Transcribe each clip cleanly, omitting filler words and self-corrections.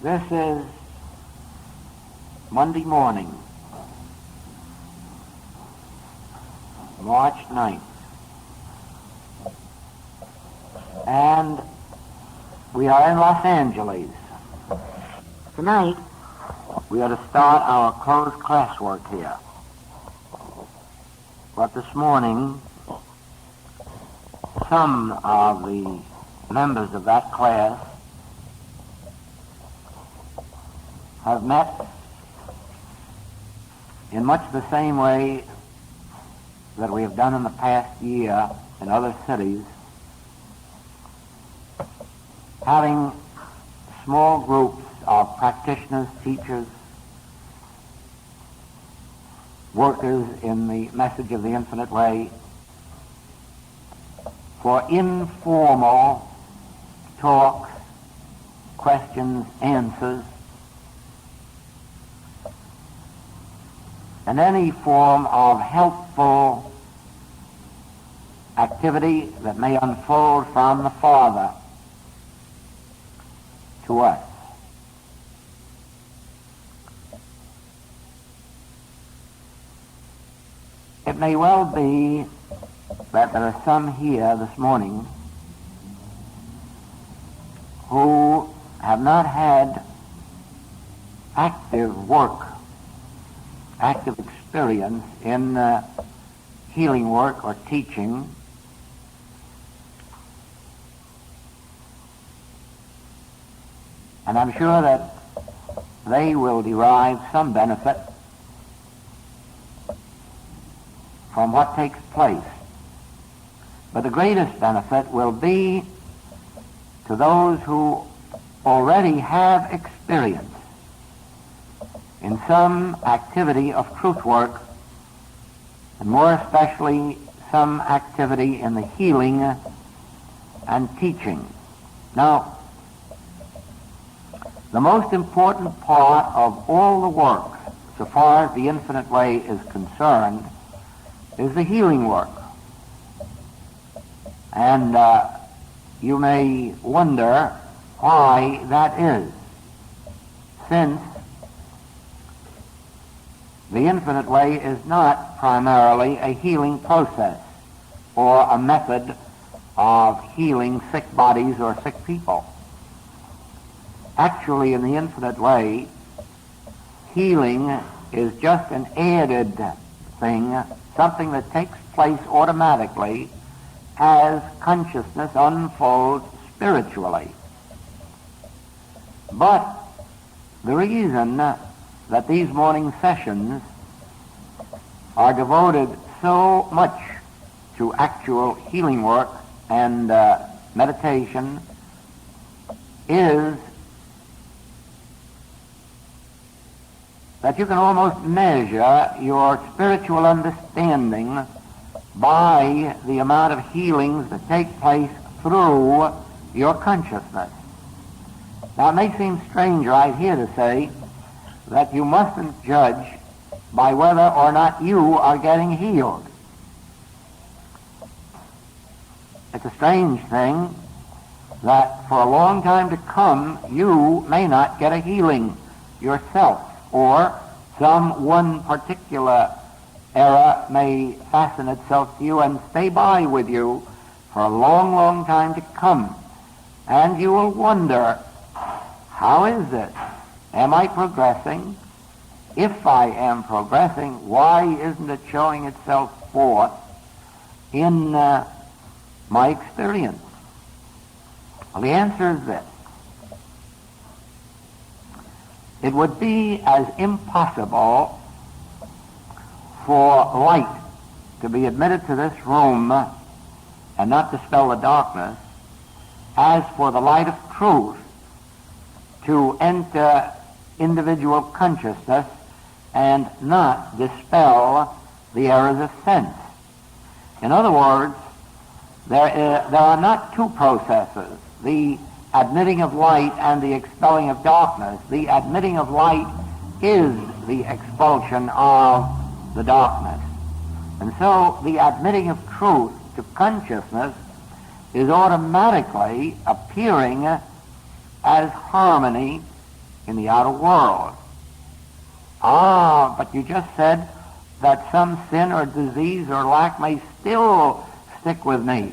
This is Monday morning, March 9th, and we are in Los Angeles. Tonight, we are to start our closed classwork here. But this morning, some of the members of that class have met in much the same way that we have done in the past year in other cities, having small groups of practitioners, teachers, workers in the message of the infinite way, for informal talks, questions, answers, and any form of helpful activity that may unfold from the Father to us. It may well be that there are some here this morning who have not had active work, active experience in healing work or teaching, and I'm sure that they will derive some benefit from what takes place. But the greatest benefit will be to those who already have experience in some activity of truth work, and more especially some activity in the healing and teaching. Now, the most important part of all the work, so far as the infinite way is concerned, is the healing work. And you may wonder why that is, since the infinite way is not primarily a healing process or a method of healing sick bodies or sick people. Actually, in the infinite way, healing is just an added thing, something that takes place automatically as consciousness unfolds spiritually. But the reason that these morning sessions are devoted so much to actual healing work and meditation is that you can almost measure your spiritual understanding by the amount of healings that take place through your consciousness. Now, it may seem strange right here to say that you mustn't judge by whether or not you are getting healed. It's a strange thing that for a long time to come you may not get a healing yourself, or some one particular error may fasten itself to you and stay by with you for a long, long time to come. And you will wonder, how is it? Am I progressing? If I am progressing, why isn't it showing itself forth in my experience? Well, the answer is this. It would be as impossible for light to be admitted to this room and not dispel the darkness as for the light of truth to enter individual consciousness and not dispel the errors of sense. In other words, there are not two processes, the admitting of light and the expelling of darkness. The admitting of light is the expulsion of the darkness. And so the admitting of truth to consciousness is automatically appearing as harmony in the outer world. Ah, but you just said that some sin or disease or lack may still stick with me.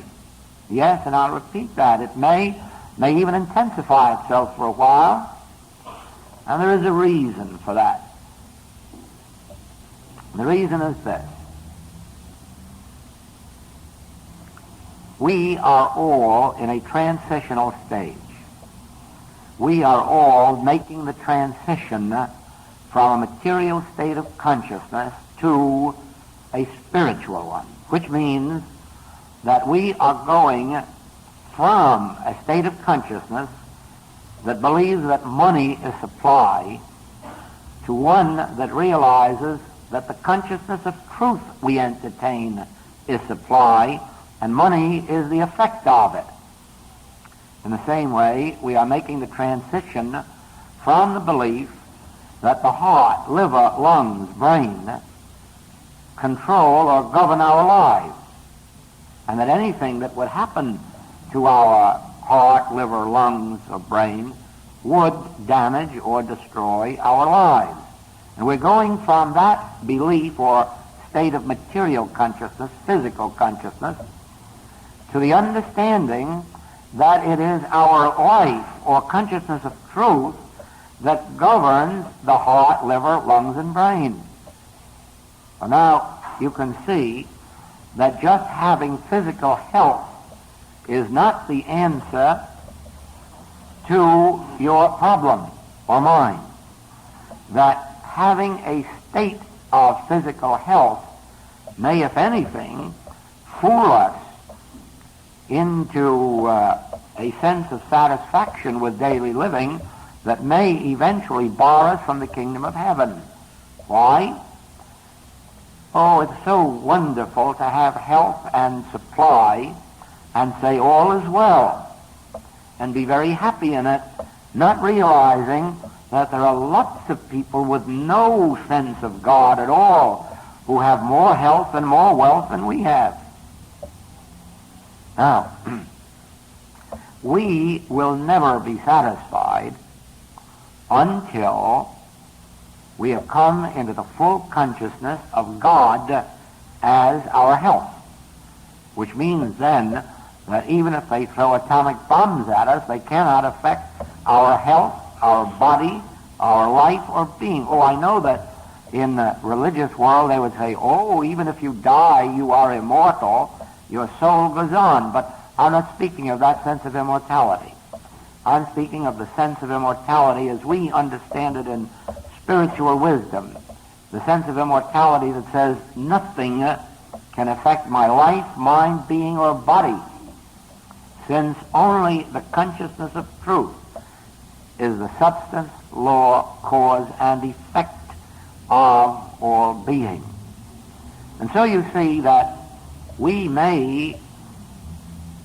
Yes, and I'll repeat that. It may even intensify itself for a while. And there is a reason for that. The reason is this. We are all in a transitional stage. We are all making the transition from a material state of consciousness to a spiritual one, which means that we are going from a state of consciousness that believes that money is supply to one that realizes that the consciousness of truth we entertain is supply, and money is the effect of it. In the same way, we are making the transition from the belief that the heart, liver, lungs, brain control or govern our lives, and that anything that would happen to our heart, liver, lungs, or brain would damage or destroy our lives. And we're going from that belief or state of material consciousness, physical consciousness, to the understanding that it is our life or consciousness of truth that governs the heart, liver, lungs, and brain. Well, now you can see that just having physical health is not the answer to your problem or mine. That having a state of physical health may, if anything, fool us into a sense of satisfaction with daily living that may eventually bar us from the kingdom of heaven. Why? Oh, it's so wonderful to have health and supply and say all is well and be very happy in it, not realizing that there are lots of people with no sense of God at all who have more health and more wealth than we have. Now, we will never be satisfied until we have come into the full consciousness of God as our health, which means then that even if they throw atomic bombs at us, they cannot affect our health, our body, our life, or being. Oh, I know that in the religious world they would say, oh, even if you die, you are immortal, your soul goes on. But I'm not speaking of that sense of immortality. I'm speaking of the sense of immortality as we understand it in spiritual wisdom. The sense of immortality that says nothing can affect my life, mind, being, or body, since only the consciousness of truth is the substance, law, cause, and effect of all being. And so you see that we may,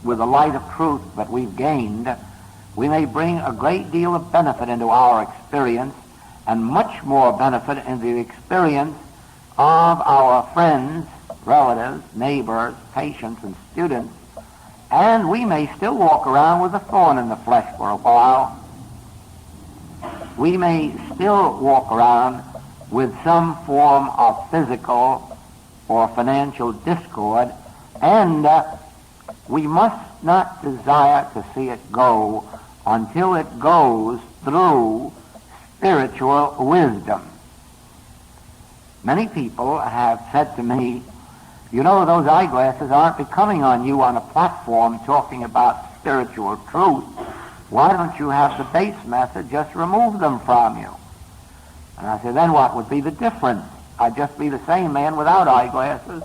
with the light of truth that we've gained, we may bring a great deal of benefit into our experience, and much more benefit into the experience of our friends, relatives, neighbors, patients, and students. And we may still walk around with a thorn in the flesh for a while. We may still walk around with some form of physical or financial discord, and we must not desire to see it go until it goes through spiritual wisdom. Many people have said to me, you know, those eyeglasses aren't becoming on you on a platform talking about spiritual truth. Why don't you have the base method just remove them from you? And I said, then what would be the difference? I'd just be the same man without eyeglasses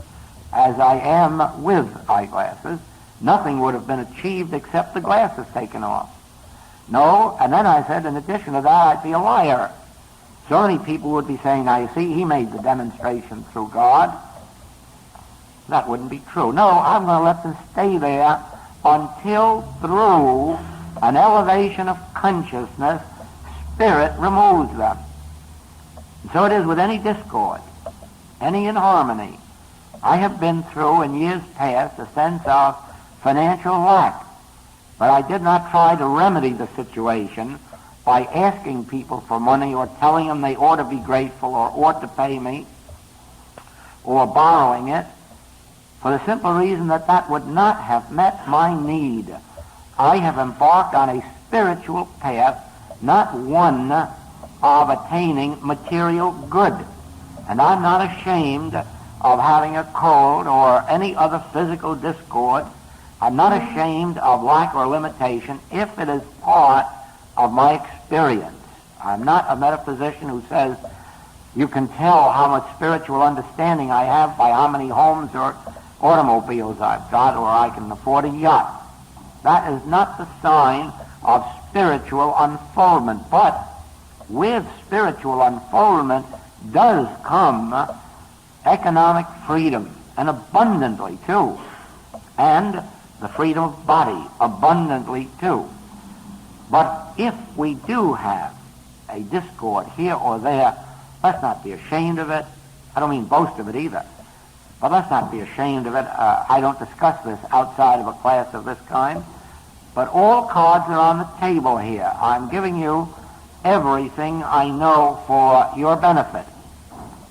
as I am with eyeglasses. Nothing would have been achieved except the glasses taken off. No, and then I said, in addition to that, I'd be a liar. So many people would be saying, now you see, he made the demonstration through God. That wouldn't be true. No, I'm going to let them stay there until through an elevation of consciousness, spirit removes them. And so it is with any discord, any inharmony. I have been through in years past a sense of financial lack, but I did not try to remedy the situation by asking people for money or telling them they ought to be grateful or ought to pay me or borrowing it, for the simple reason that that would not have met my need. I have embarked on a spiritual path, not one of attaining material good. And I'm not ashamed of having a cold or any other physical discord. I'm not ashamed of lack or limitation if it is part of my experience. I'm not a metaphysician who says you can tell how much spiritual understanding I have by how many homes or automobiles I've got, or I can afford a yacht. That is not the sign of spiritual unfoldment. But with spiritual unfoldment does come economic freedom, and abundantly too, and the freedom of body abundantly too. But if we do have a discord here or there, let's not be ashamed of it. I don't mean boast of it either, but let's not be ashamed of it. I don't discuss this outside of a class of this kind, but all cards are on the table here. I'm giving you everything I know for your benefit,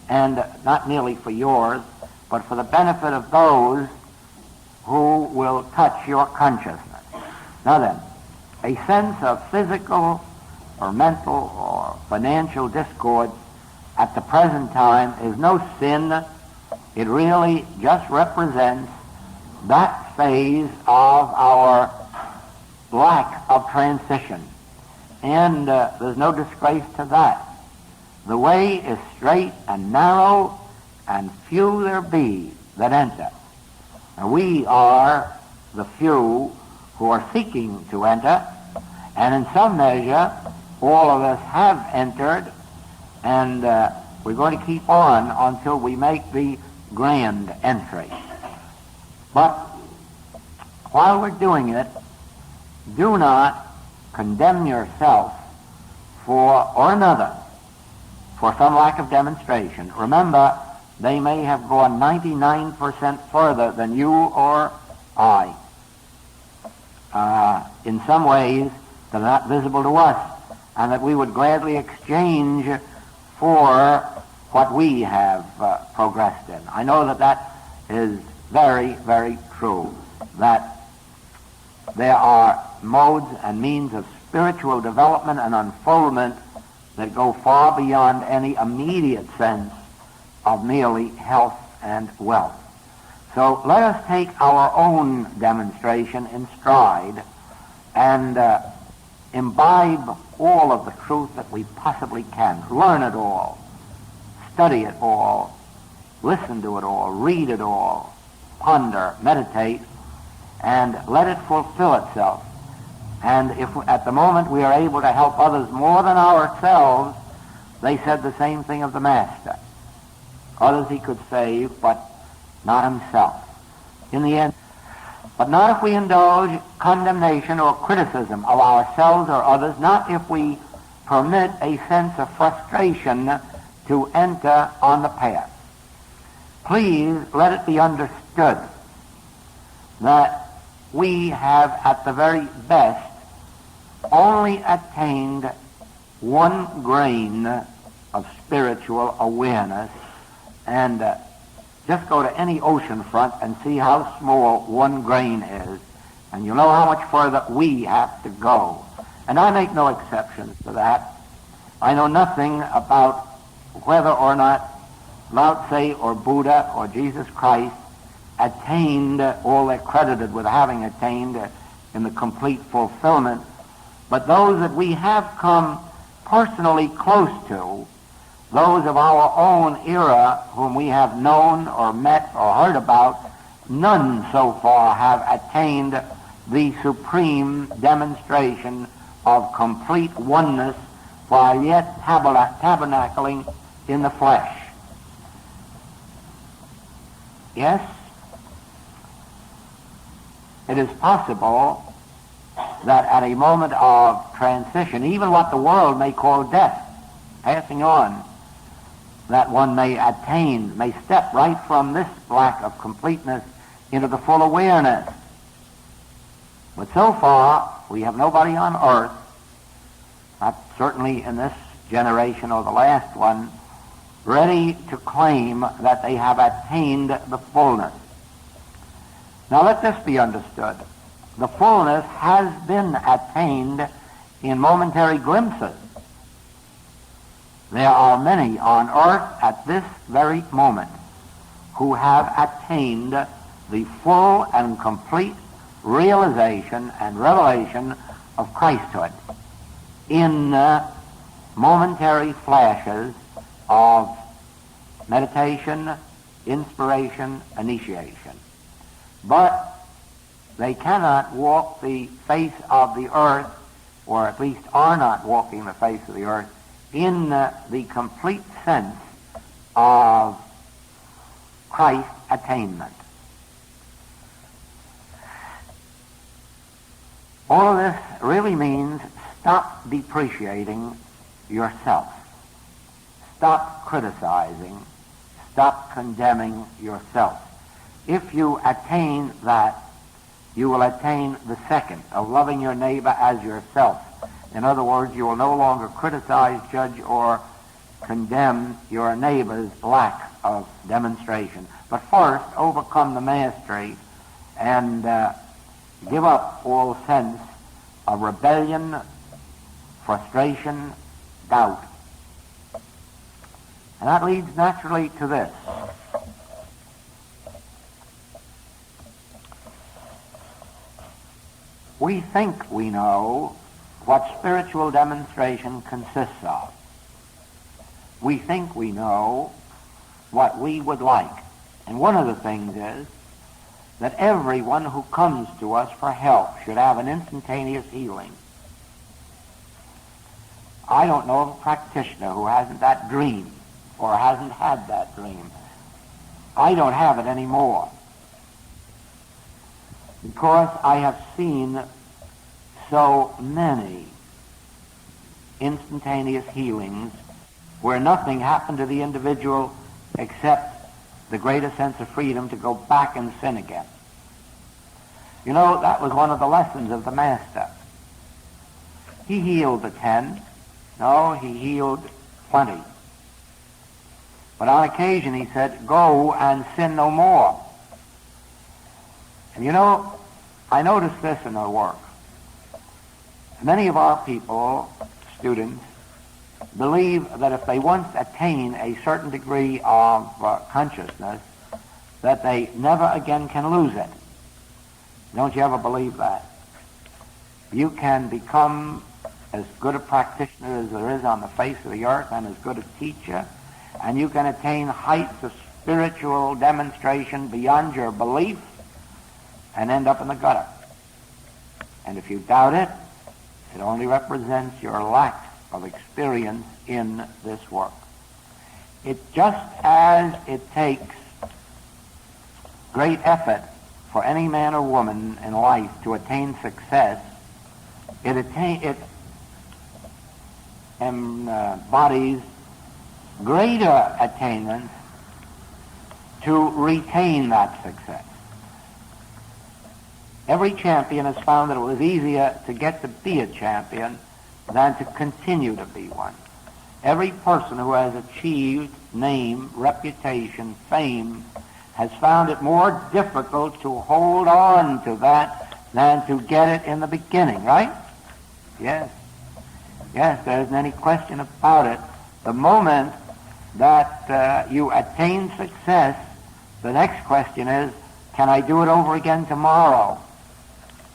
and not merely for yours, but for the benefit of those who will touch your consciousness. Now then, a sense of physical or mental or financial discord at the present time is no sin. It really just represents that phase of our lack of transition. And there's no disgrace to that. The way is straight and narrow, and few there be that enter. Now, we are the few who are seeking to enter, and in some measure, all of us have entered, and we're going to keep on until we make the grand entry. But while we're doing it, do not condemn yourself or another for some lack of demonstration. Remember, they may have gone 99% further than you or I in some ways that are not visible to us, and that we would gladly exchange for what we have progressed in. I know that that is very, very true, that there are modes and means of spiritual development and unfoldment that go far beyond any immediate sense of merely health and wealth. So let us take our own demonstration in stride and imbibe all of the truth that we possibly can. Learn it all, study it all, listen to it all, read it all, ponder, meditate, and let it fulfill itself. And if at the moment we are able to help others more than ourselves, they said the same thing of the Master. Others he could save, but not himself. In the end, but not if we indulge condemnation or criticism of ourselves or others, not if we permit a sense of frustration to enter on the path. Please let it be understood that we have at the very best only attained 1 grain of spiritual awareness, and just go to any ocean front and see how small 1 grain is, and you'll know how much further we have to go. And I make no exceptions to that. I know nothing about whether or not Lao Tse or Buddha or Jesus Christ attained all they're credited with having attained in the complete fulfillment, but those that we have come personally close to, those of our own era whom we have known or met or heard about, none so far have attained the supreme demonstration of complete oneness while yet tabernacling in the flesh. Yes, it is possible that at a moment of transition, even what the world may call death, passing on, that one may attain, may step right from this lack of completeness into the full awareness. But so far, we have nobody on earth not certainly in this generation or the last one, ready to claim that they have attained the fullness. Now let this be understood. The fullness has been attained in momentary glimpses. There are many on earth at this very moment who have attained the full and complete realization and revelation of Christhood in momentary flashes of meditation, inspiration, initiation. But they cannot walk the face of the earth, or at least are not walking the face of the earth, in the complete sense of Christ's attainment. All of this really means stop depreciating yourself. Stop criticizing. Stop condemning yourself. If you attain that, you will attain the second, of loving your neighbor as yourself. In other words, you will no longer criticize, judge, or condemn your neighbor's lack of demonstration. But first, overcome the mastery and give up all sense of rebellion, frustration, doubt. And that leads naturally to this. We think we know what spiritual demonstration consists of. We think we know what we would like. And one of the things is that everyone who comes to us for help should have an instantaneous healing. I don't know of a practitioner who hasn't that dream or hasn't had that dream. I don't have it anymore, because I have seen so many instantaneous healings where nothing happened to the individual except the greatest sense of freedom to go back and sin again. You know, that was one of the lessons of the Master. He healed the 10. No, he healed 20. But on occasion he said, go and sin no more. And you know, I noticed this in our work. Many of our people, students, believe that if they once attain a certain degree of consciousness, that they never again can lose it. Don't you ever believe that? You can become as good a practitioner as there is on the face of the earth and as good a teacher, and you can attain heights of spiritual demonstration beyond your belief and end up in the gutter. And if you doubt it, it only represents your lack of experience in this work. It just as it takes great effort for any man or woman in life to attain success, it embodies greater attainments to retain that success. Every champion has found that it was easier to get to be a champion than to continue to be one. Every person who has achieved name, reputation, fame, has found it more difficult to hold on to that than to get it in the beginning, right? Yes. Yes, there isn't any question about it. The moment that you attain success, the next question is, can I do it over again tomorrow?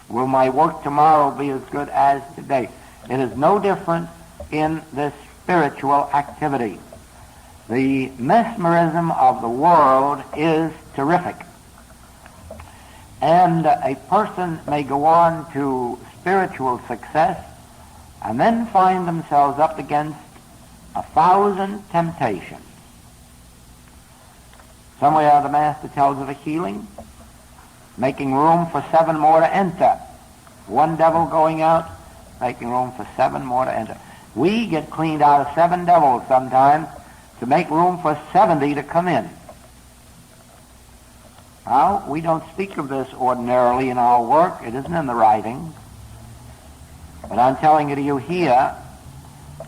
Will my work tomorrow be as good as today? It is no different in this spiritual activity. The mesmerism of the world is terrific. And a person may go on to spiritual success and then find themselves up against 1,000 temptations. Somewhere the Master tells of a healing, making room for 7 more to enter. One devil going out, making room for 7 more to enter. We get cleaned out of 7 devils sometimes to make room for 70 to come in. Now, we don't speak of this ordinarily in our work. It isn't in the writing. But I'm telling it to you here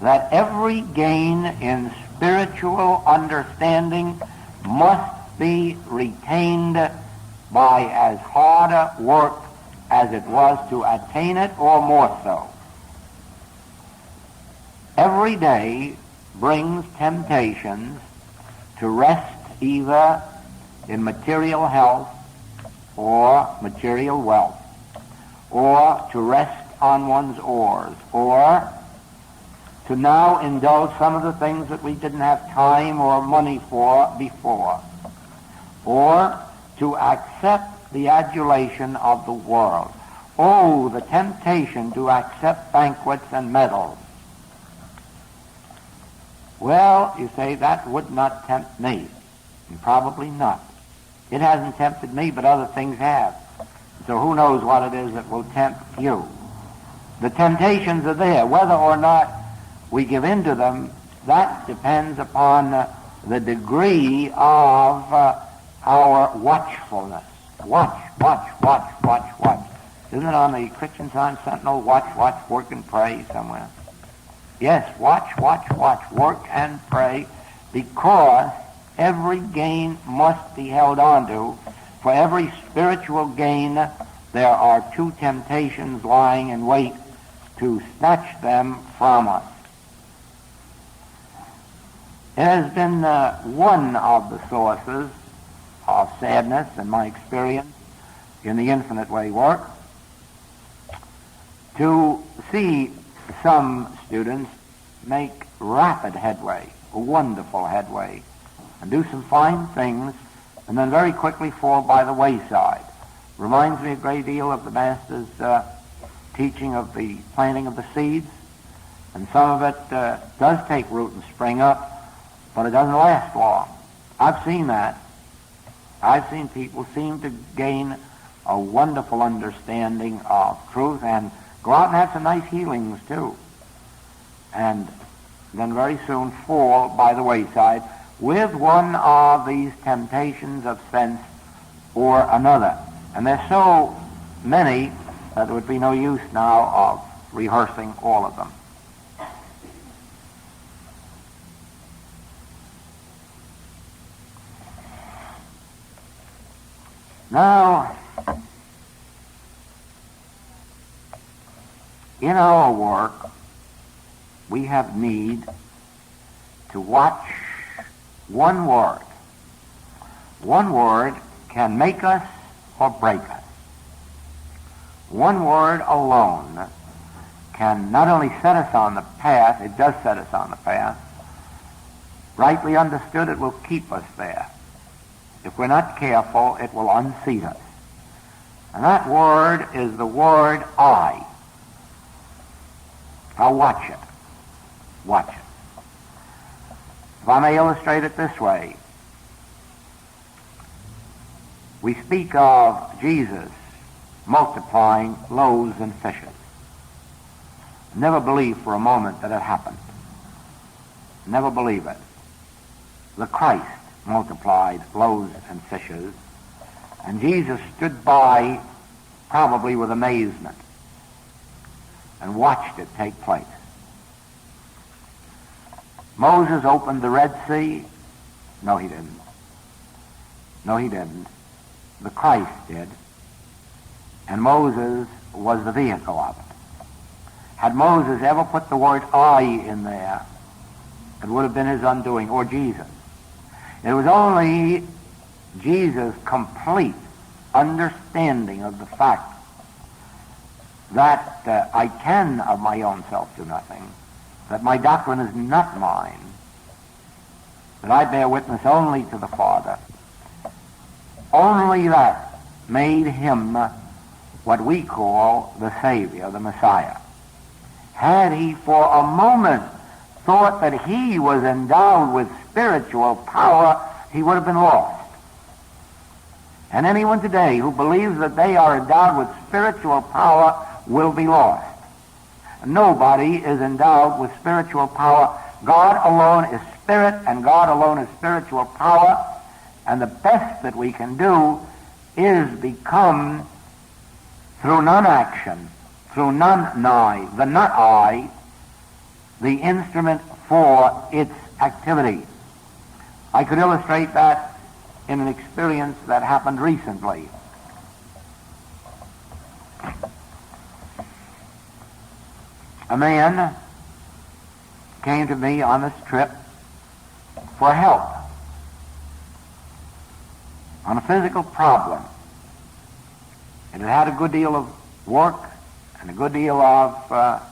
that every gain in spiritual understanding must be retained by as hard a work as it was to attain it, or more so. Every day brings temptations to rest either in material health or material wealth, or to rest on one's oars, or to now indulge some of the things that we didn't have time or money for before, or to accept the adulation of the world. Oh, the temptation to accept banquets and medals. Well, you say, that would not tempt me. And probably not. It hasn't tempted me, but other things have. So who knows what it is that will tempt you. The temptations are there. Whether or not we give in to them, that depends upon the degree of our watchfulness. Watch. Isn't it on the Christian Science Sentinel? Watch, work and pray somewhere. Yes, watch, work and pray, because every gain must be held on to. For every spiritual gain, there are two temptations lying in wait to snatch them from us. It has been one of the sources of sadness in my experience in the Infinite Way work to see some students make rapid headway, wonderful headway, and do some fine things, and then very quickly fall by the wayside. Reminds me a great deal of the Master's teaching of the planting of the seeds, and some of it does take root and spring up, but it doesn't last long. I've seen that. I've seen people seem to gain a wonderful understanding of truth and go out and have some nice healings too, and then very soon fall by the wayside with one of these temptations of sense or another. And there's so many that there would be no use now of rehearsing all of them. Now, in our work, we have need to watch one word. One word can make us or break us. One word alone can not only set us on the path, it does set us on the path. Rightly understood, it will keep us there. If we're not careful, it will unseat us. And that word is the word I. Now watch it. Watch it. If I may illustrate it this way, we speak of Jesus multiplying loaves and fishes. Never believe for a moment that it happened. Never believe it. The Christ multiplied loaves and fishes, and Jesus stood by probably with amazement and watched it take place. Moses opened the Red Sea. No, he didn't. No, he didn't. The Christ did. And Moses was the vehicle of it. Had Moses ever put the word I in there, it would have been his undoing, or Jesus. It was only Jesus' complete understanding of the fact that I can of my own self do nothing, that my doctrine is not mine, that I bear witness only to the Father. Only that made him what we call the Savior, the Messiah. Had he for a moment thought that he was endowed with spiritual power, he would have been lost. And anyone today who believes that they are endowed with spiritual power will be lost. Nobody is endowed with spiritual power. God alone is spirit, and God alone is spiritual power. And the best that we can do is become, through non-action, through non-I, the not I, the instrument for its activity. I could illustrate that in an experience that happened recently. A man came to me on this trip for help on a physical problem. It had had a good deal of work and a good deal of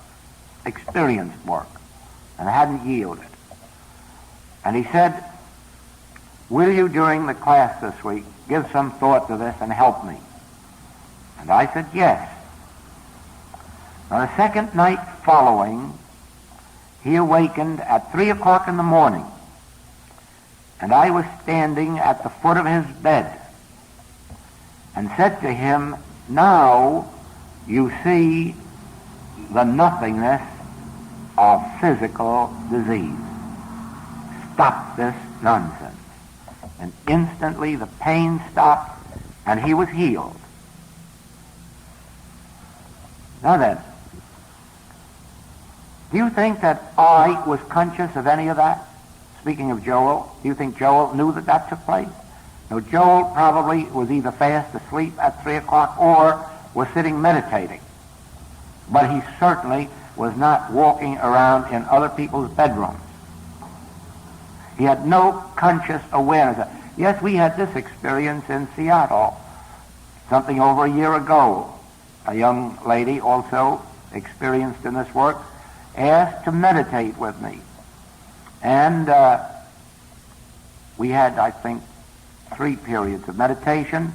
experienced work, and hadn't yielded. And he said, "Will you, during the class this week, give some thought to this and help me?" And I said, "Yes." On the second night following, he awakened at 3 o'clock in the morning, and I was standing at the foot of his bed and said to him, "Now you see the nothingness of physical disease. Stop this nonsense." And instantly the pain stopped and he was healed. Now then, do you think that I was conscious of any of that? Speaking of Joel, do you think Joel knew that that took place? No, Joel probably was either fast asleep at 3 o'clock or was sitting meditating. But he certainly was not walking around in other people's bedrooms. He had no conscious awareness. Yes, we had this experience in Seattle something over a year ago. A young lady, also experienced in this work, asked to meditate with me. And we had, I think, 3 periods of meditation.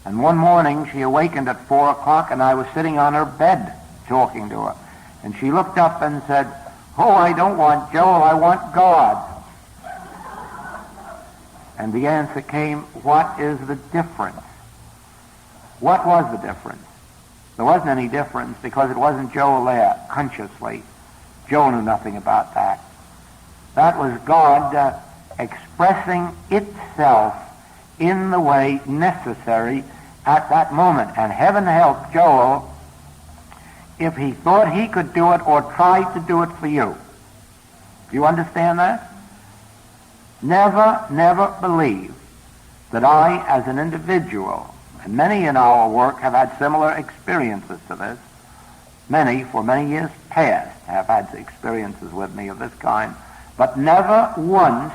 And one morning she awakened at 4 o'clock and I was sitting on her bed talking to her. And she looked up and said, "Oh, I don't want Joel, I want God." And the answer came, what is the difference? What was the difference? There wasn't any difference because it wasn't Joel there consciously. Joel knew nothing about that. That was God expressing itself in the way necessary at that moment. And heaven help Joel if he thought he could do it or tried to do it for you. Do you understand that? Never believe that I, as an individual, and many in our work have had similar experiences to this. Many, for many years past, have had experiences with me of this kind. But never once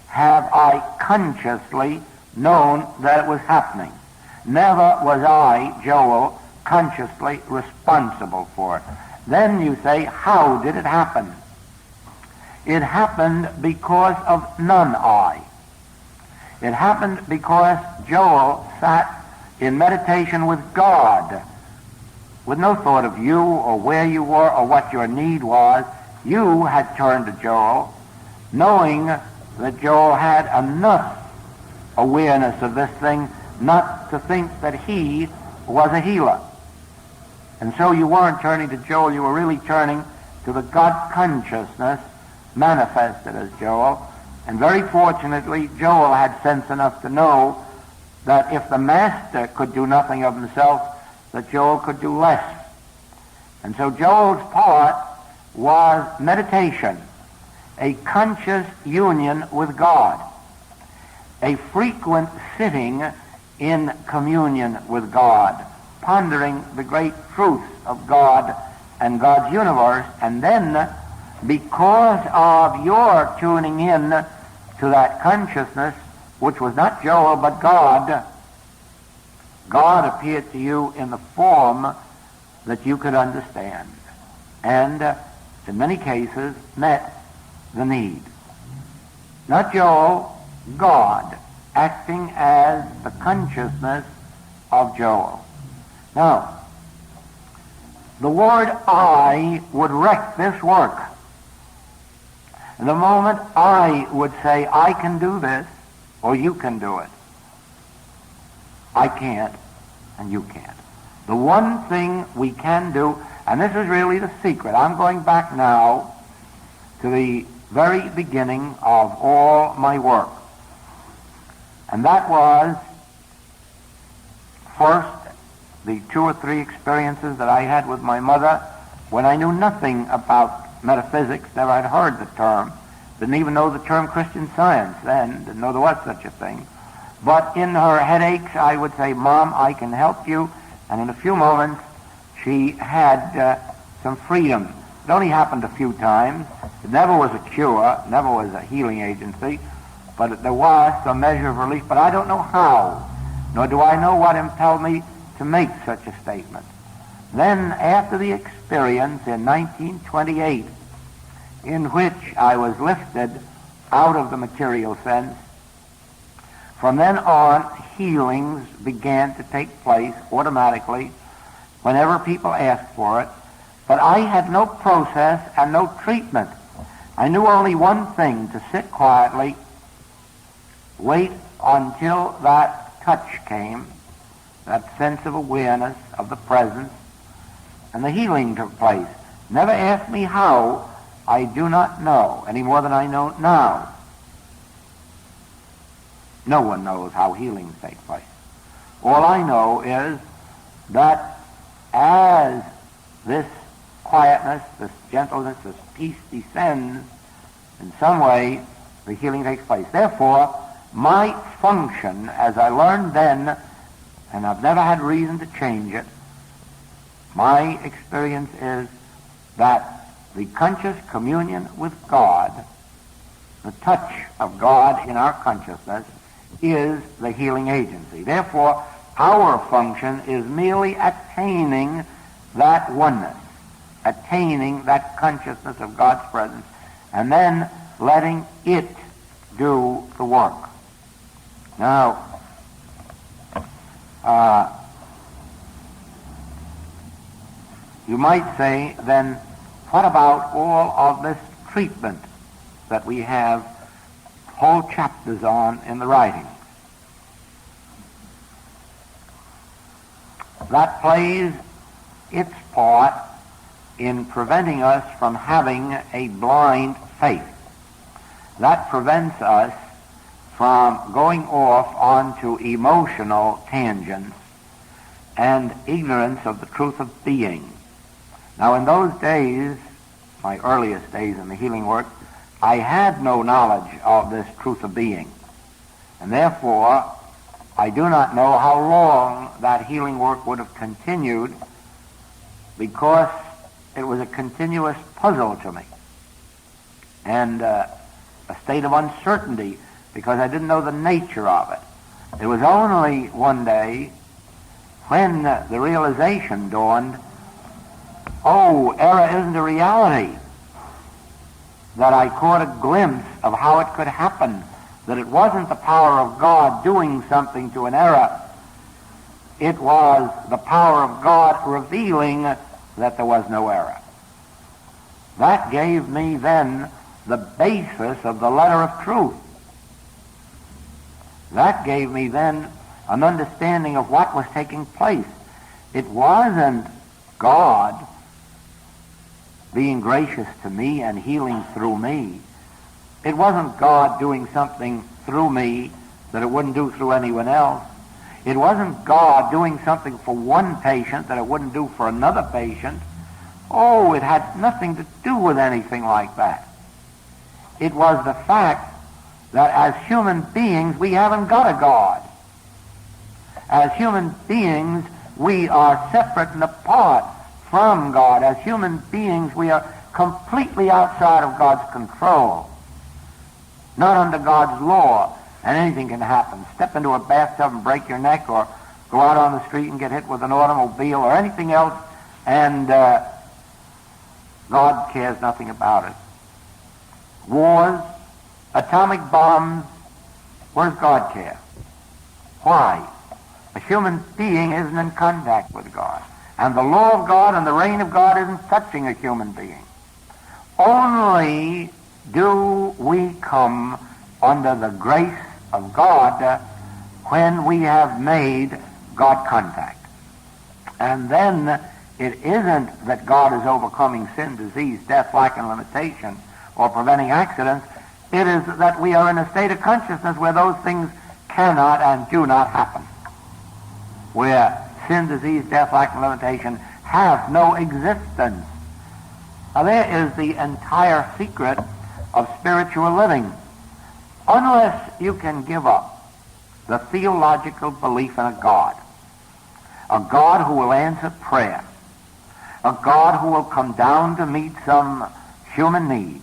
have I consciously known that it was happening. Never was I, Joel, consciously responsible for it. Then you say, how did it happen? It happened because of non-I. It happened because Joel sat in meditation with God, with no thought of you or where you were or what your need was. You had turned to Joel, knowing that Joel had enough awareness of this thing not to think that he was a healer. And so you weren't turning to Joel, you were really turning to the God consciousness manifested as Joel. And very fortunately, Joel had sense enough to know that if the master could do nothing of himself, that Joel could do less. And so Joel's part was meditation, a conscious union with God, a frequent sitting in communion with God, pondering the great truths of God and God's universe. And then, because of your tuning in to that consciousness, which was not Joel but God, God appeared to you in the form that you could understand, and in many cases met the need. Not Joel, God, acting as the consciousness of Joel. Now, the word I would wreck this work. The moment I would say, I can do this, or you can do it, I can't, and you can't. The one thing we can do, and this is really the secret. I'm going back now to the very beginning of all my work. And that was, first, the 2 or 3 experiences that I had with my mother when I knew nothing about metaphysics, never had heard the term, didn't even know the term Christian Science then, didn't know there was such a thing. But in her headaches, I would say, Mom, I can help you. And in a few moments, she had some freedom. It only happened a few times. It never was a cure, never was a healing agency, but there was some measure of relief. But I don't know how, nor do I know what impelled me to make such a statement. Then, after the experience in 1928, in which I was lifted out of the material sense, from then on, healings began to take place automatically whenever people asked for it. But I had no process and no treatment. I knew only one thing: to sit quietly, wait until that touch came, that sense of awareness of the presence, and the healing took place. Never ask me how. I do not know any more than I know now. No one knows how healings take place. All I know is that as this quietness, this gentleness, this peace descends, in some way the healing takes place. Therefore, my function, as I learned then, and I've never had reason to change it, my experience is that the conscious communion with God, the touch of God in our consciousness, is the healing agency. Therefore, our function is merely attaining that oneness, attaining that consciousness of God's presence, and then letting it do the work. Now, you might say, then, what about all of this treatment that we have whole chapters on in the writings? That plays its part in preventing us from having a blind faith. That prevents us from going off onto emotional tangents and ignorance of the truth of being. Now, in those days, my earliest days in the healing work, I had no knowledge of this truth of being. And therefore, I do not know how long that healing work would have continued, because it was a continuous puzzle to me and a state of uncertainty, because I didn't know the nature of it. It was only one day when the realization dawned, oh, error isn't a reality, that I caught a glimpse of how it could happen, that it wasn't the power of God doing something to an error. It was the power of God revealing that there was no error. That gave me then the basis of the letter of truth. That gave me then an understanding of what was taking place. It wasn't God being gracious to me and healing through me. It wasn't God doing something through me that it wouldn't do through anyone else. It wasn't God doing something for one patient that it wouldn't do for another patient. Oh, it had nothing to do with anything like that. It was the fact that as human beings, we haven't got a God. As human beings, we are separate and apart from God. As human beings, we are completely outside of God's control, not under God's law, and anything can happen. Step into a bathtub and break your neck, or go out on the street and get hit with an automobile or anything else, and God cares nothing about it. Wars, atomic bombs, where does God care? Why? A human being isn't in contact with God. And the law of God and the reign of God isn't touching a human being. Only do we come under the grace of God when we have made God contact. And then it isn't that God is overcoming sin, disease, death, lack, and limitation, or preventing accidents. It is that we are in a state of consciousness where those things cannot and do not happen, where sin, disease, death, lack, and limitation have no existence. Now, there is the entire secret of spiritual living. Unless you can give up the theological belief in a God who will answer prayer, a God who will come down to meet some human need,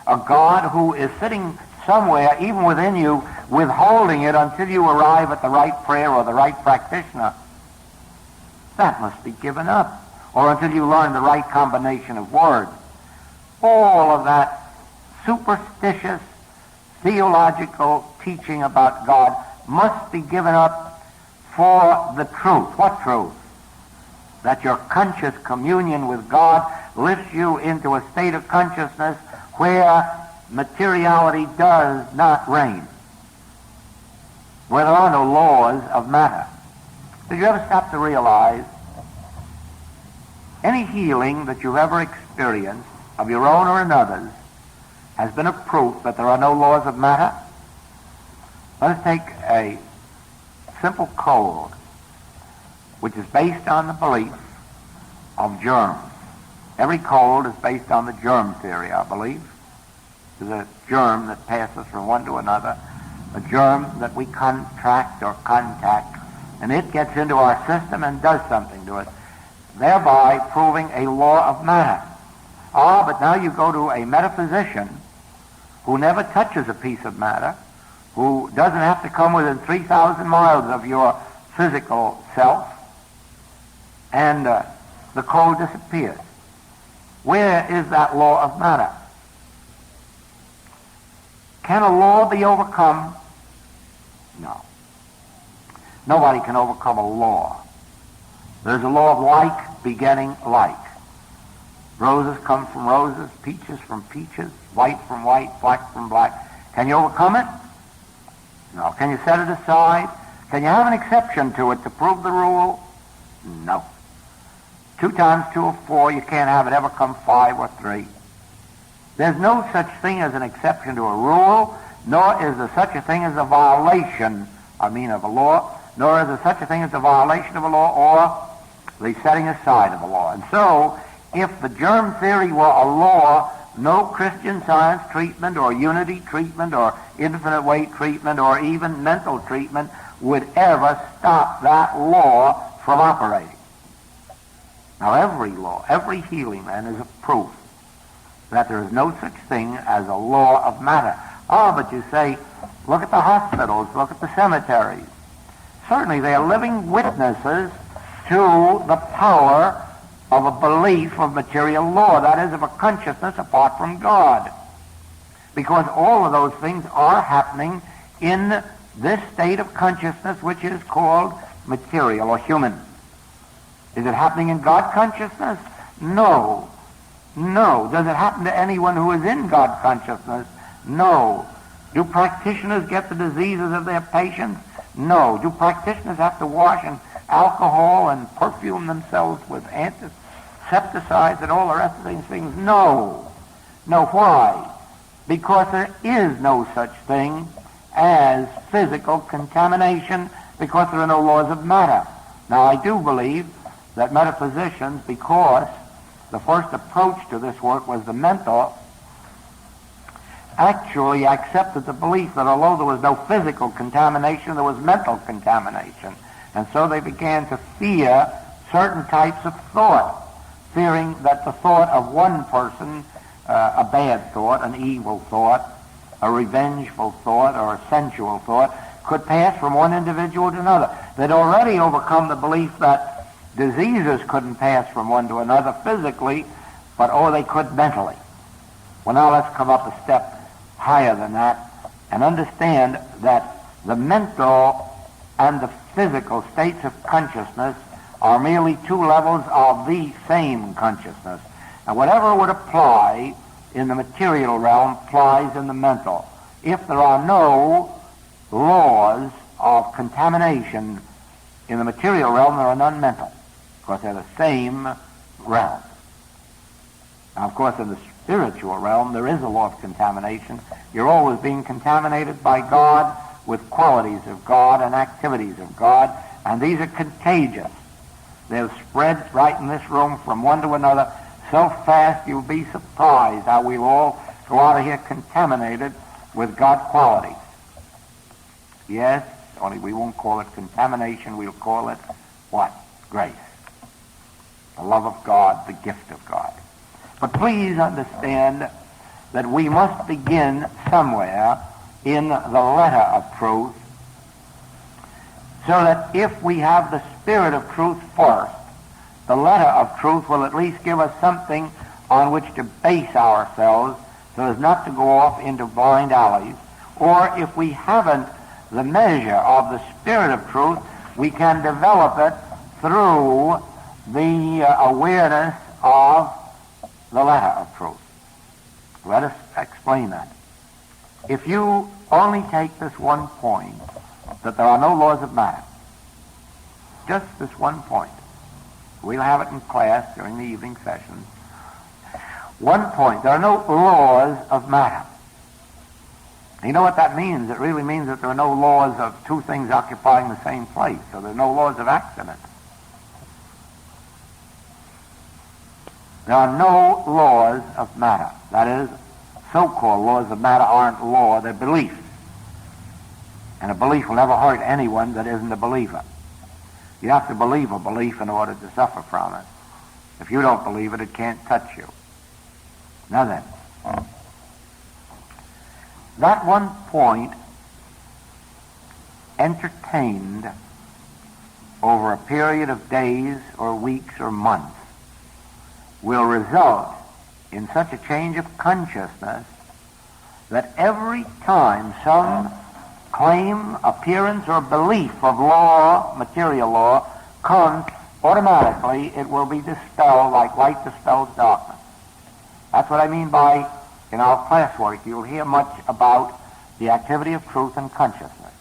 a God who is sitting somewhere, even within you, withholding it until you arrive at the right prayer or the right practitioner, that must be given up, or until you learn the right combination of words. All of that superstitious theological teaching about God must be given up for the truth. What truth? That your conscious communion with God lifts you into a state of consciousness where materiality does not reign, where there are no laws of matter. Did you ever stop to realize any healing that you've ever experienced, of your own or another's, has been a proof that there are no laws of matter? Let us take a simple cold, which is based on the belief of germs. Every cold is based on the germ theory, I believe. There's a germ that passes from one to another, a germ that we contract or contact, and it gets into our system and does something to it, thereby proving a law of matter. But now you go to a metaphysician who never touches a piece of matter, who doesn't have to come within 3,000 miles of your physical self, and the cold disappears. Where is that law of matter? Can a law be overcome? No. Nobody can overcome a law. There's a law of like begetting like. Roses come from roses, peaches from peaches, white from white, black from black. Can you overcome it? No. Can you set it aside? Can you have an exception to it to prove the rule? No. 2 times 2 or 4, you can't have it ever come 5 or 3. There's no such thing as an exception to a rule, nor is there such a thing as a violation, of a law, nor is there such a thing as a violation of a law or the setting aside of a law. And so, if the germ theory were a law, no Christian Science treatment or unity treatment or infinite weight treatment or even mental treatment would ever stop that law from operating. Now, every law, every healing, then, is a proof that there is no such thing as a law of matter. But you say, look at the hospitals, look at the cemeteries. Certainly they are living witnesses to the power of a belief of material law, that is, of a consciousness apart from God. Because all of those things are happening in this state of consciousness which is called material or human. Is it happening in God consciousness? No. No. Does it happen to anyone who is in God consciousness? No. Do practitioners get the diseases of their patients? No. Do practitioners have to wash in alcohol and perfume themselves with antisepticides and all the rest of these things? No. No. Why? Because there is no such thing as physical contamination, because there are no laws of matter. Now, I do believe that metaphysicians, because the first approach to this work was the mental, actually accepted the belief that although there was no physical contamination, there was mental contamination. And so they began to fear certain types of thought, fearing that the thought of one person, a bad thought, an evil thought, a revengeful thought, or a sensual thought, could pass from one individual to another. They'd already overcome the belief that diseases couldn't pass from one to another physically, but they could mentally. Well, now let's come up a step higher than that and understand that the mental and the physical states of consciousness are merely 2 levels of the same consciousness. And whatever would apply in the material realm applies in the mental. If there are no laws of contamination in the material realm, there are none mental, because they're the same realm. Now, of course, in the spiritual realm, there is a law of contamination. You're always being contaminated by God with qualities of God and activities of God, and these are contagious. They've spread right in this room from one to another so fast you'll be surprised how we'll all go out of here contaminated with God's qualities. Yes, only we won't call it contamination, we'll call it what? Grace. The love of God, the gift of God. But please understand that we must begin somewhere in the letter of truth, so that if we have the spirit of truth first, the letter of truth will at least give us something on which to base ourselves so as not to go off into blind alleys. Or if we haven't the measure of the spirit of truth, we can develop it through the awareness of the letter of truth. Let us explain that. If you only take this one point, that there are no laws of matter, just this one point, we'll have it in class during the evening sessions. One point, there are no laws of matter. You know what that means? It really means that there are no laws of two things occupying the same place, so there are no laws of accident. There are no laws of matter. That is, so-called laws of matter aren't law, they're beliefs. And a belief will never hurt anyone that isn't a believer. You have to believe a belief in order to suffer from it. If you don't believe it, it can't touch you. Now then, that one point entertained over a period of days or weeks or months will result in such a change of consciousness that every time some claim, appearance, or belief of law, material law, comes, automatically it will be dispelled like light dispels darkness. That's what I mean by, in our classwork, you'll hear much about the activity of truth and consciousness.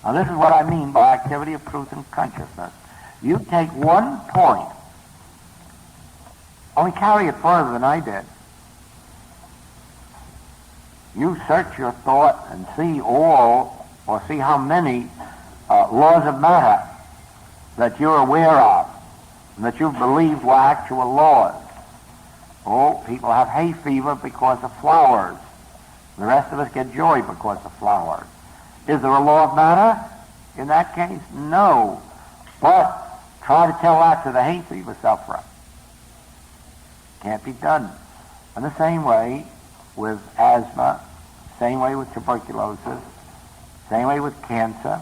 Now this is what I mean by activity of truth and consciousness. You take one point, only carry it further than I did. You search your thought and see all, or see how many laws of matter that you're aware of, and that you believe were actual laws. Oh, people have hay fever because of flowers. The rest of us get joy because of flowers. Is there a law of matter in that case? No. But try to tell that to the hay fever sufferer. Can't be done. And the same way with asthma, same way with tuberculosis, same way with cancer.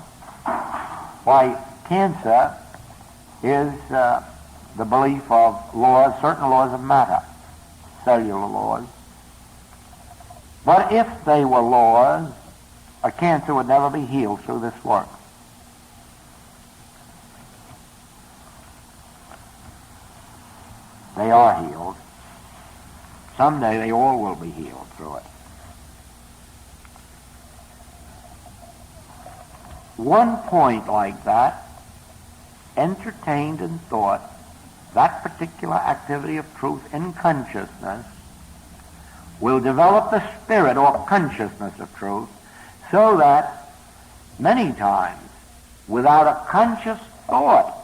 Why, cancer is the belief of laws, certain laws of matter, cellular laws. But if they were laws, a cancer would never be healed through this work. They are healed. Someday they all will be healed through it. One point like that, entertained in thought, that particular activity of truth in consciousness, will develop the spirit or consciousness of truth, so that many times, without a conscious thought,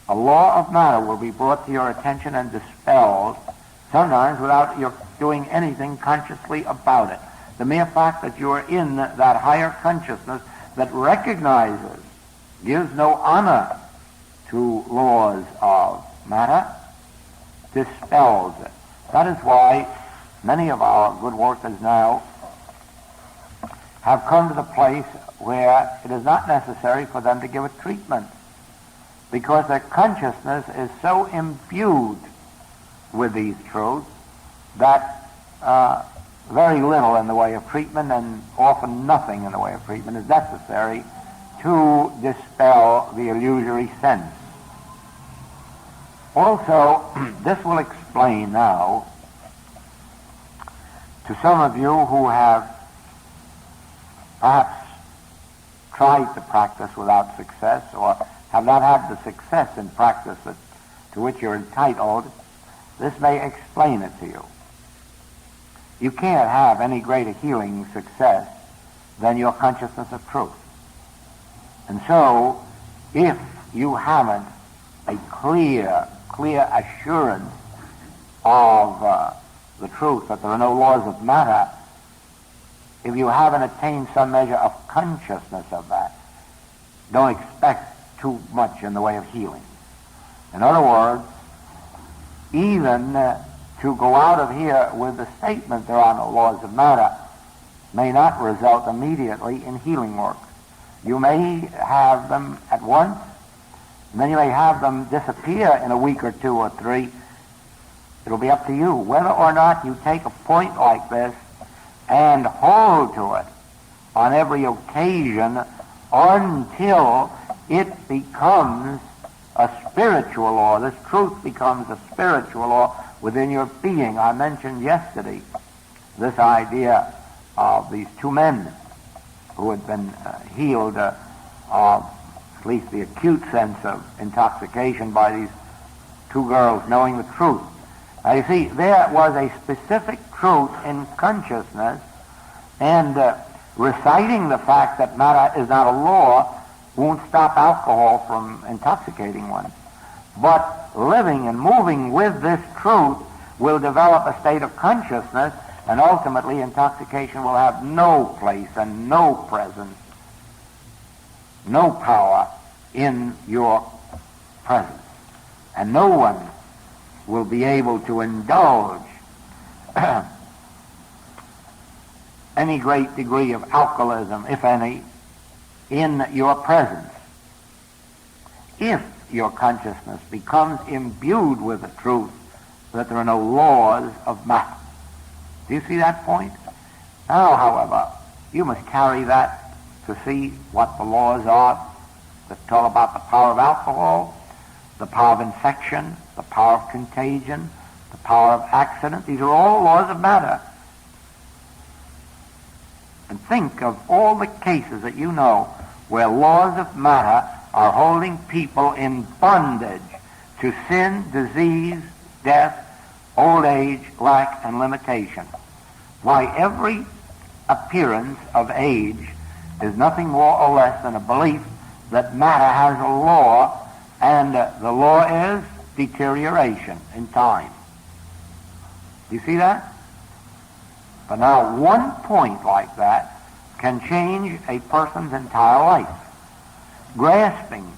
a law of matter will be brought to your attention and dispelled, sometimes without your doing anything consciously about it. The mere fact that you are in that higher consciousness that recognizes, gives no honor to laws of matter, dispels it. That is why many of our good workers now have come to the place where it is not necessary for them to give a treatment, because their consciousness is so imbued with these truths that very little in the way of treatment, and often nothing in the way of treatment, is necessary to dispel the illusory sense. Also, this will explain now to some of you who have perhaps tried to practice without success, or have not had the success in practice to which you're entitled. This may explain it to you. You can't have any greater healing success than your consciousness of truth. And so, if you haven't a clear clear assurance of the truth that there are no laws of matter, if you haven't attained some measure of consciousness of that, don't expect too much in the way of healing. In other words, even to go out of here with the statement there are no laws of matter may not result immediately in healing work. You may have them at once, and then you may have them disappear in a week or two or three. It'll be up to you whether or not you take a point like this and hold to it on every occasion until it becomes a spiritual law. This truth becomes a spiritual law within your being. I mentioned yesterday this idea of these two men who had been healed of at least the acute sense of intoxication by these two girls knowing the truth. Now you see, there was a specific truth in consciousness, and reciting the fact that matter is not a law won't stop alcohol from intoxicating one. But living and moving with this truth will develop a state of consciousness, and ultimately intoxication will have no place and no presence, no power in your presence. And no one will be able to indulge any great degree of alcoholism, if any, in your presence. If your consciousness becomes imbued with the truth that there are no laws of matter. Do you see that point? Now, however, you must carry that to see what the laws are that tell about the power of alcohol, the power of infection, the power of contagion, the power of accident. These are all laws of matter. And think of all the cases that you know where laws of matter are holding people in bondage to sin, disease, death, old age, lack, and limitation. Why, every appearance of age is nothing more or less than a belief that matter has a law, and the law is deterioration in time. Do you see that? But now one point like that can change a person's entire life. Grasping,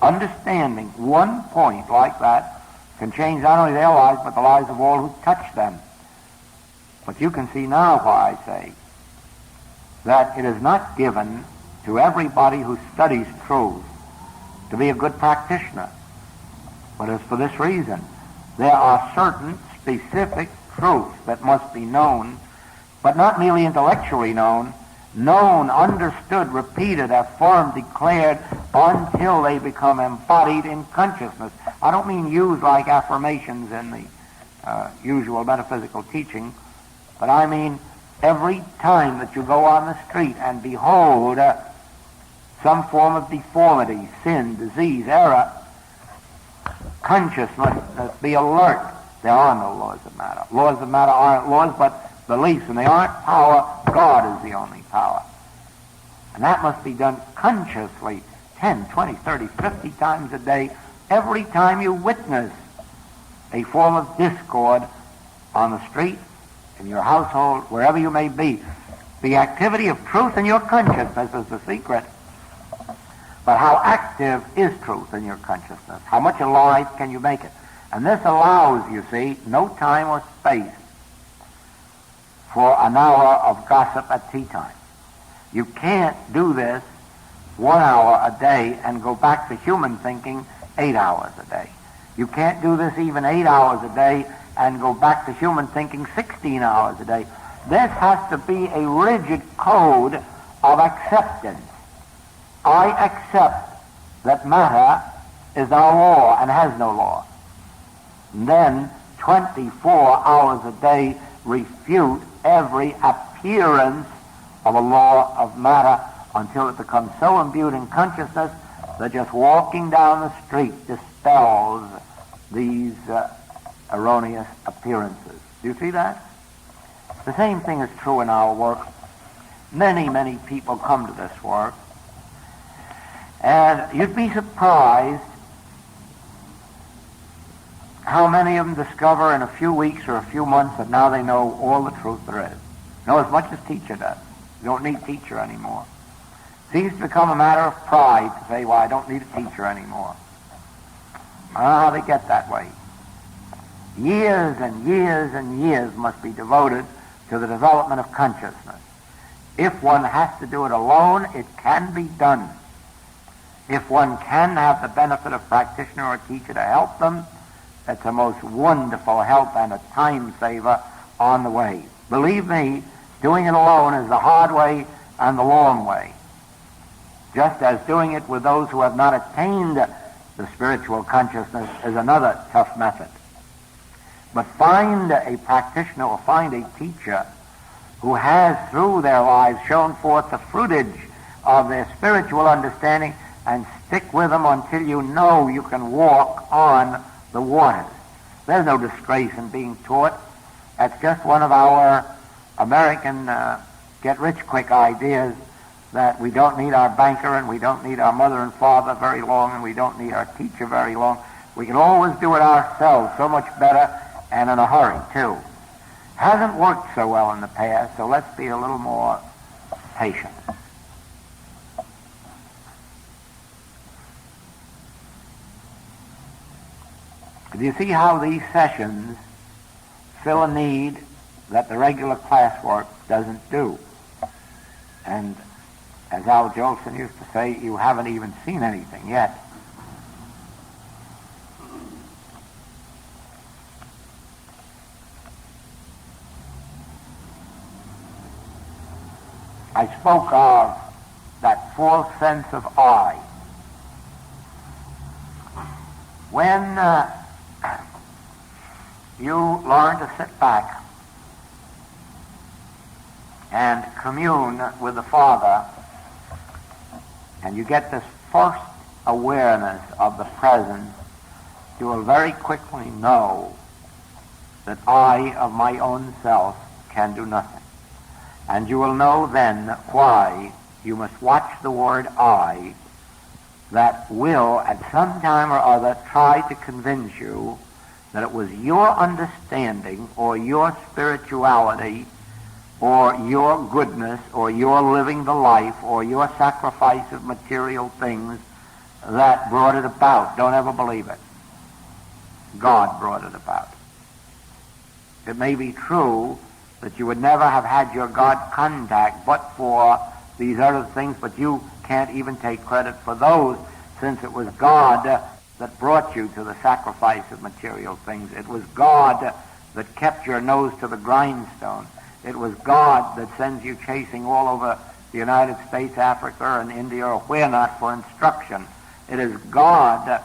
understanding one point like that can change not only their lives, but the lives of all who touch them. But you can see now why I say that it is not given to everybody who studies truth to be a good practitioner. But it's for this reason. There are certain specific truths that must be known, but not merely intellectually known, understood, repeated, affirmed, declared, until they become embodied in consciousness. I don't mean used like affirmations in the usual metaphysical teaching, but I mean every time that you go on the street and behold some form of deformity, sin, disease, error, consciousness, be alert. There are no laws of matter. Laws of matter aren't laws, but beliefs, and they aren't power. God is the only power. And that must be done consciously 10, 20, 30, 50 times a day, every time you witness a form of discord on the street, in your household, wherever you may be. The activity of truth in your consciousness is the secret. But how active is truth in your consciousness? How much alive can you make it? And this allows, you see, no time or space for an hour of gossip at tea time. You can't do this 1 hour a day and go back to human thinking 8 hours a day. You can't do this even 8 hours a day and go back to human thinking 16 hours a day. This has to be a rigid code of acceptance. I accept that matter is our law and has no law. And then 24 hours a day refute every appearance of a law of matter until it becomes so imbued in consciousness that just walking down the street dispels these erroneous appearances. Do you see that? The same thing is true in our work. Many, many people come to this work, and you'd be surprised how many of them discover in a few weeks or a few months that now they know all the truth there is? Know as much as teacher does. You don't need teacher anymore. Seems to become a matter of pride to say, well, I don't need a teacher anymore. I don't know how they get that way. Years and years and years must be devoted to the development of consciousness. If one has to do it alone, it can be done. If one can have the benefit of practitioner or teacher to help them, that's a most wonderful help and a time saver on the way. Believe me, doing it alone is the hard way and the long way. Just as doing it with those who have not attained the spiritual consciousness is another tough method. But find a practitioner or find a teacher who has through their lives shown forth the fruitage of their spiritual understanding, and stick with them until you know you can walk on the waters. There's no disgrace in being taught. That's just one of our American get-rich-quick ideas, that we don't need our banker and we don't need our mother and father very long and we don't need our teacher very long. We can always do it ourselves so much better and in a hurry, too. Hasn't worked so well in the past, so let's be a little more patient. Do you see how these sessions fill a need that the regular classwork doesn't do? And as Al Jolson used to say, you haven't even seen anything yet. I spoke of that false sense of I. When you learn to sit back and commune with the Father, and you get this first awareness of the presence, you will very quickly know that I of my own self can do nothing. And you will know then why you must watch the word I that will at some time or other try to convince you that it was your understanding or your spirituality or your goodness or your living the life or your sacrifice of material things that brought it about. Don't ever believe it. God brought it about. It may be true that you would never have had your God contact but for these other things, but you can't even take credit for those, since it was God that brought you to the sacrifice of material things. It was God that kept your nose to the grindstone. It was God that sends you chasing all over the United States, Africa, and India, or where not, for instruction. It is God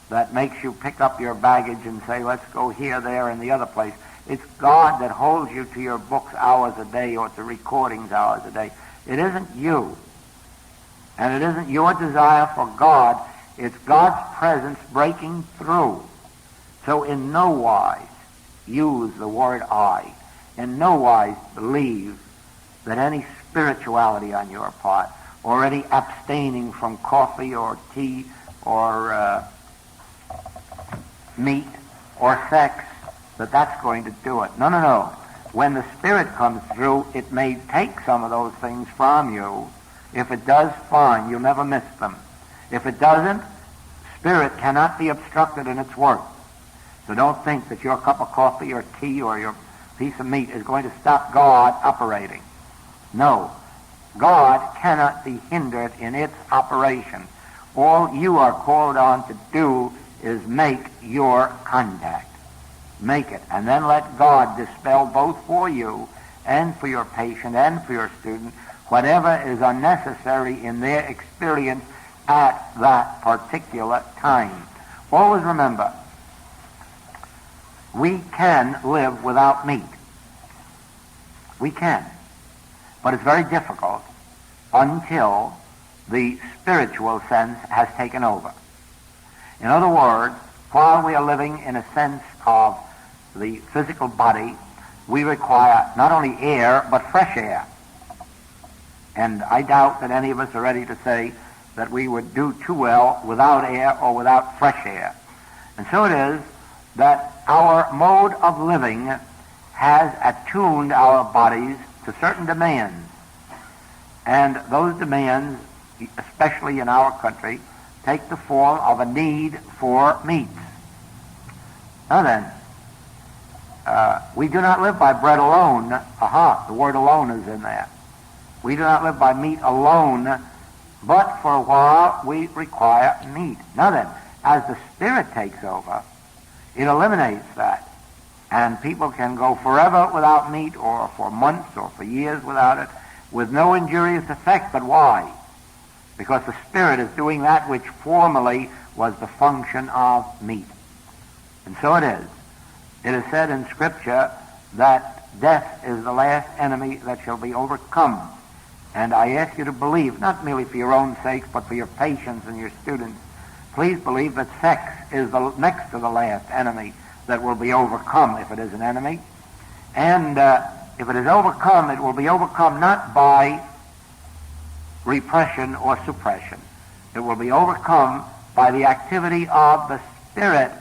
that makes you pick up your baggage and say, let's go here, there, and the other place. It's God that holds you to your books hours a day or to recordings hours a day. It isn't you. And it isn't your desire for God. It's God's presence breaking through. So in no wise use the word I. In no wise believe that any spirituality on your part or any abstaining from coffee or tea or meat or sex, that's going to do it. No, no, no. When the Spirit comes through, it may take some of those things from you. If it does, fine, you'll never miss them. If it doesn't, Spirit cannot be obstructed in its work. So don't think that your cup of coffee or tea or your piece of meat is going to stop God operating. No. God cannot be hindered in its operation. All you are called on to do is make your contact. Make it. And then let God dispel both for you and for your patient and for your student whatever is unnecessary in their experience at that particular time. Always remember, we can live without meat. We can. But it's very difficult until the spiritual sense has taken over. In other words, while we are living in a sense of the physical body, we require not only air, but fresh air. And I doubt that any of us are ready to say that we would do too well without air or without fresh air. And so it is that our mode of living has attuned our bodies to certain demands. And those demands, especially in our country, take the form of a need for meat. Now then, we do not live by bread alone. Aha, the word alone is in there. We do not live by meat alone, but for a while we require meat. Now then, as the Spirit takes over, it eliminates that. And people can go forever without meat, or for months, or for years without it, with no injurious effect. But why? Because the Spirit is doing that which formerly was the function of meat. And so it is. It is said in Scripture that death is the last enemy that shall be overcome. And I ask you to believe, not merely for your own sakes, but for your patients and your students, please believe that sex is the next to the last enemy that will be overcome, if it is an enemy. And if it is overcome, it will be overcome not by repression or suppression. It will be overcome by the activity of the Spirit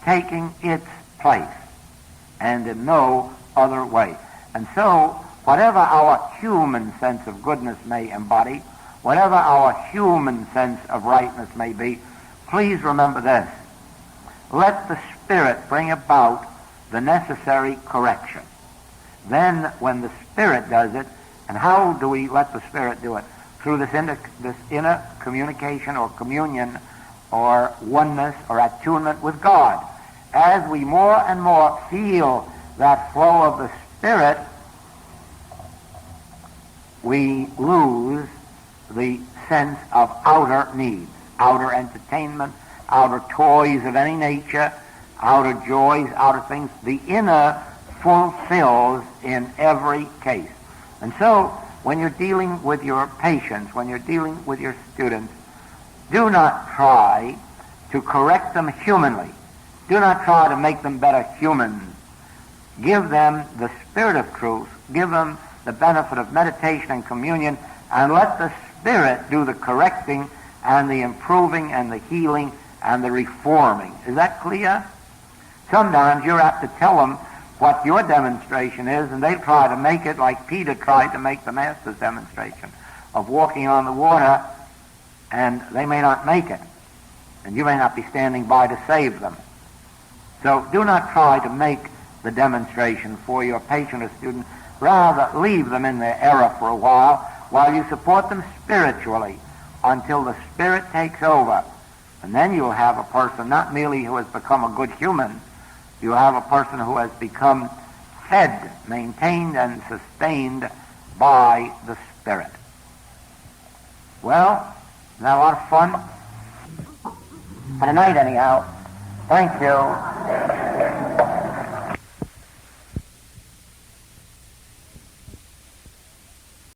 taking its place, and in no other way. And so, whatever our human sense of goodness may embody, whatever our human sense of rightness may be, please remember this. Let the Spirit bring about the necessary correction. Then, when the Spirit does it, and how do we let the Spirit do it? Through this inner communication or communion or oneness or attunement with God. As we more and more feel that flow of the Spirit, we lose the sense of outer needs, outer entertainment, outer toys of any nature, outer joys, outer things. The inner fulfills in every case. And so, when you're dealing with your patients, when you're dealing with your students, do not try to correct them humanly. Do not try to make them better humans. Give them the Spirit of truth. Give them the benefit of meditation and communion, and let the Spirit do the correcting and the improving and the healing and the reforming. Is that clear? Sometimes you're apt to tell them what your demonstration is, and they try to make it like Peter tried to make the Master's demonstration of walking on the water, and they may not make it, and you may not be standing by to save them. So do not try to make the demonstration for your patient or student. Rather, leave them in their error for a while you support them spiritually until the Spirit takes over. And then you'll have a person not merely who has become a good human, you'll have a person who has become fed, maintained, and sustained by the Spirit. Well, isn't that a lot of fun? For tonight, anyhow. Thank you.